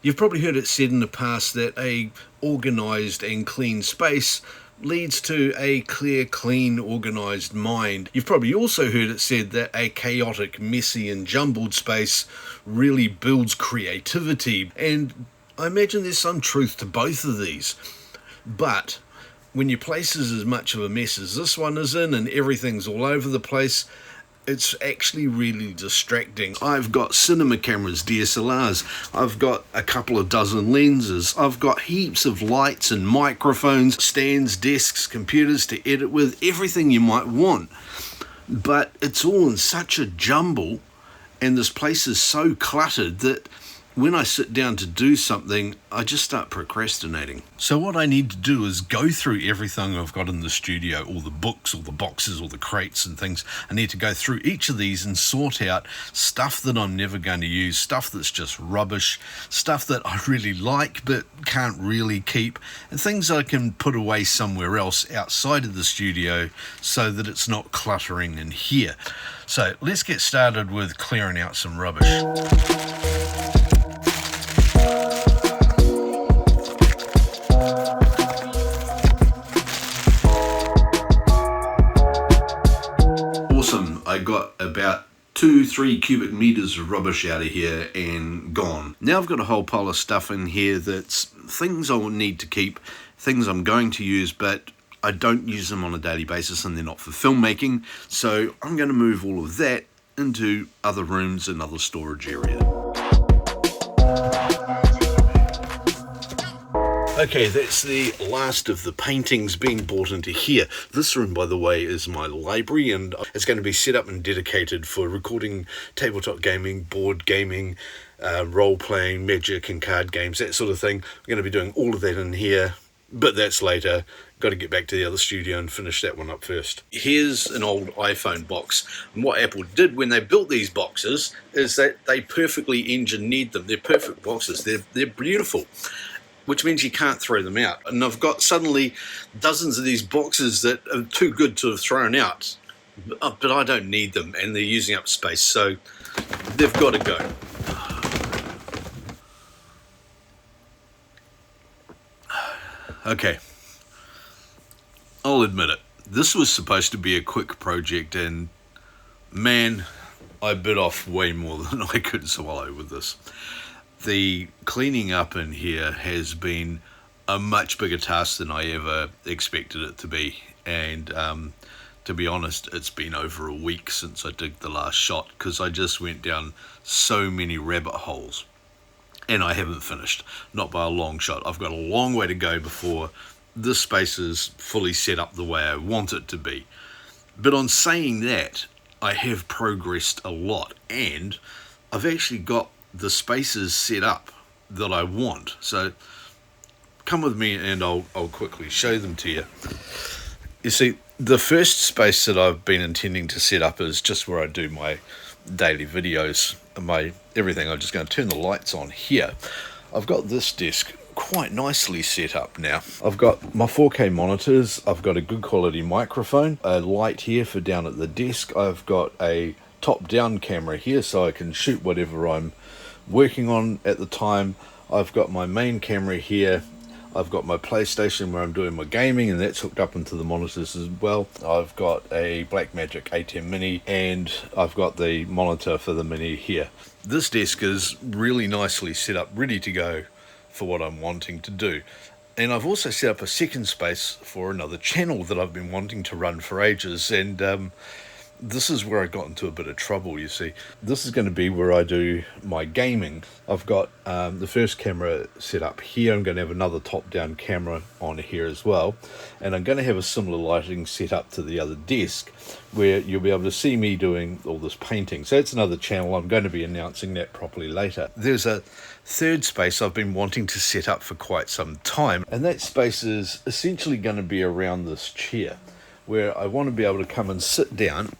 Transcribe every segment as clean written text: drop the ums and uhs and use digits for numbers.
You've probably heard it said in the past that a organised and clean space leads to a clear, clean, organised mind. You've probably also heard it said that a chaotic, messy and jumbled space really builds creativity, and I imagine there's some truth to both of these. But when your place is as much of a mess as this one is in and everything's all over the place, it's actually really distracting. I've got cinema cameras, DSLRs, I've got a couple of dozen lenses, I've got heaps of lights and microphones, stands, desks, computers to edit with, everything you might want. But it's all in such a jumble, and this place is so cluttered that when I sit down to do something, I just start procrastinating. So what I need to do is go through everything I've got in the studio, all the books, all the boxes, all the crates and things. I need to go through each of these and sort out stuff that I'm never going to use, stuff that's just rubbish, stuff that I really like but can't really keep, and things I can put away somewhere else outside of the studio so that it's not cluttering in here. So let's get started with clearing out some rubbish. Awesome, I got about 2-3 cubic meters of rubbish out of here and gone. Now I've got a whole pile of stuff in here that's things I will need to keep, things I'm going to use, but I don't use them on a daily basis and they're not for filmmaking, so I'm going to move all of that into other rooms and other storage area. Okay, that's the last of the paintings being brought into here. This room, by the way, is my library, and it's going to be set up and dedicated for recording tabletop gaming, board gaming, role-playing, magic and card games, that sort of thing. I'm going to be doing all of that in here, but that's later. Got to get back to the other studio and finish that one up first. Here's an old iPhone box. And what Apple did when they built these boxes is that they perfectly engineered them. They're perfect boxes. They're beautiful, which means you can't throw them out. And I've got suddenly dozens of these boxes that are too good to have thrown out, but I don't need them, and they're using up space, so they've got to go. Okay, I'll admit it. This was supposed to be a quick project, and man, I bit off way more than I could swallow with this. The cleaning up in here has been a much bigger task than I ever expected it to be, and to be honest, it's been over a week since I did the last shot because I just went down so many rabbit holes, and I haven't finished, not by a long shot. I've got a long way to go before this space is fully set up the way I want it to be. But on saying that, I have progressed a lot, and I've actually got the spaces set up that I want. So come with me and I'll quickly show them to you. You see, the first space that I've been intending to set up is just where I do my daily videos and my everything. I'm just going to turn the lights on here. I've got this desk quite nicely set up now. I've got my 4K monitors, I've got a good quality microphone, a light here for down at the desk, I've got a top-down camera here so I can shoot whatever I'm working on at the time. I've got my main camera here, I've got my PlayStation where I'm doing my gaming, and that's hooked up into the monitors as well. I've got a Blackmagic A10 Mini, and I've got the monitor for the Mini here. This desk is really nicely set up, ready to go for what I'm wanting to do. And I've also set up a second space for another channel that I've been wanting to run for ages, and this is where I got into a bit of trouble, you see. This is going to be where I do my gaming. I've got the first camera set up here. I'm going to have another top-down camera on here as well. And I'm going to have a similar lighting set up to the other desk where you'll be able to see me doing all this painting. So that's another channel. I'm going to be announcing that properly later. There's a third space I've been wanting to set up for quite some time. And that space is essentially going to be around this chair where I want to be able to come and sit down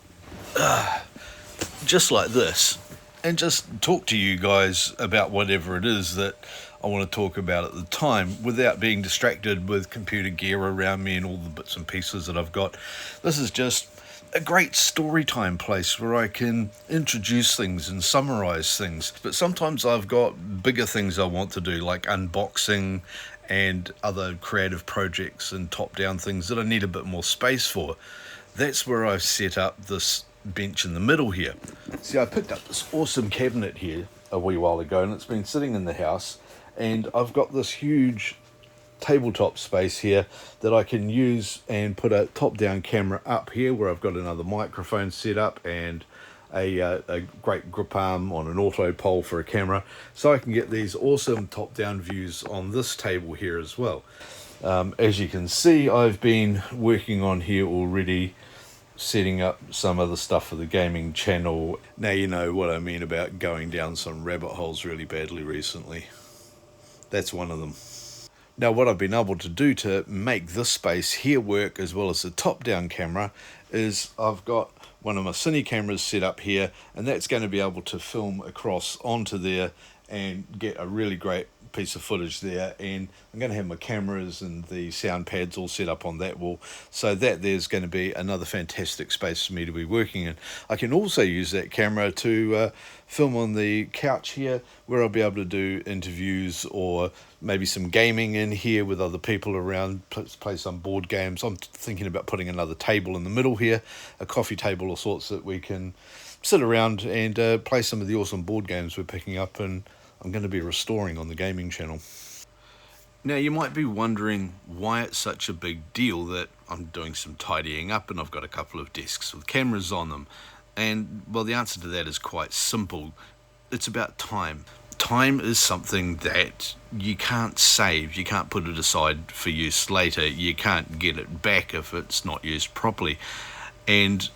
just like this and just talk to you guys about whatever it is that I want to talk about at the time without being distracted with computer gear around me and all the bits and pieces that I've got. This is just a great story time place where I can introduce things and summarize things. But sometimes I've got bigger things I want to do, like unboxing and other creative projects and top-down things that I need a bit more space for. That's where I've set up this bench in the middle here. See, I picked up this awesome cabinet here a wee while ago, and it's been sitting in the house, and I've got this huge tabletop space here that I can use and put a top-down camera up here where I've got another microphone set up and a great grip arm on an auto pole for a camera, so I can get these awesome top-down views on this table here as well. As you can see, I've been working on here already, setting up some other stuff for the gaming channel. Now you know what I mean about going down some rabbit holes really badly recently. That's one of them. Now what I've been able to do to make this space here work as well as the top-down camera is I've got one of my cine cameras set up here, and that's going to be able to film across onto there and get a really great piece of footage there. And I'm going to have my cameras and the sound pads all set up on that wall, so that there's going to be another fantastic space for me to be working in. I can also use that camera to film on the couch here, where I'll be able to do interviews or maybe some gaming in here with other people around, play some board games. I'm thinking about putting another table in the middle here, a coffee table of sorts, that we can sit around and play some of the awesome board games we're picking up and I'm going to be restoring on the gaming channel. Now you might be wondering why it's such a big deal that I'm doing some tidying up and I've got a couple of desks with cameras on them. And well, the answer to that is quite simple. It's about time. Time is something that you can't save. You can't put it aside for use later. You can't get it back if it's not used properly. And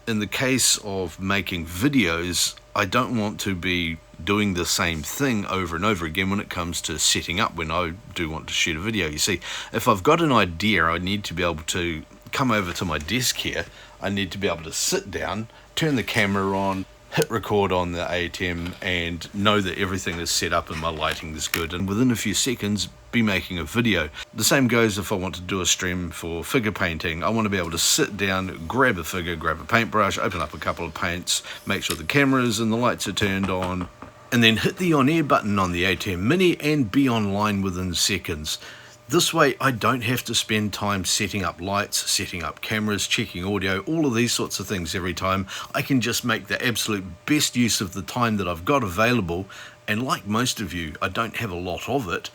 in the case of making videos, I don't want to be doing the same thing over and over again when it comes to setting up when I do want to shoot a video. You see, if I've got an idea, I need to be able to come over to my desk here. I need to be able to sit down, turn the camera on, hit record on the ATEM and know that everything is set up and my lighting is good, and within a few seconds be making a video. The same goes if I want to do a stream for figure painting. I want to be able to sit down, grab a figure, grab a paintbrush, open up a couple of paints, make sure the cameras and the lights are turned on, and then hit the on-air button on the ATEM Mini and be online within seconds. This way I don't have to spend time setting up lights, setting up cameras, checking audio, all of these sorts of things every time. I can just make the absolute best use of the time that I've got available, and like most of you, I don't have a lot of it,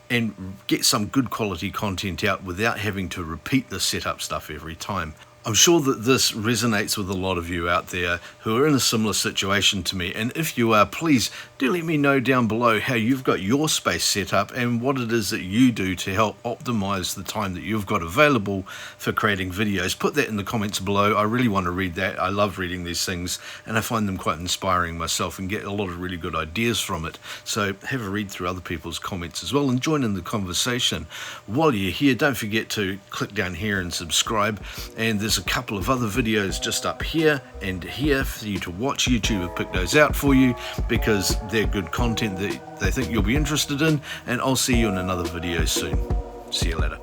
and get some good quality content out without having to repeat the setup stuff every time. I'm sure that this resonates with a lot of you out there who are in a similar situation to me, and if you are, please do let me know down below how you've got your space set up and what it is that you do to help optimize the time that you've got available for creating videos. Put that in the comments below. I really want to read that. I love reading these things and I find them quite inspiring myself and get a lot of really good ideas from it. So have a read through other people's comments as well and join in the conversation. While you're here, don't forget to click down here and subscribe, and there's a couple of other videos just up here and here for you to watch. YouTube have picked those out for you because they're good content that they think you'll be interested in, and I'll see you in another video soon. See you later.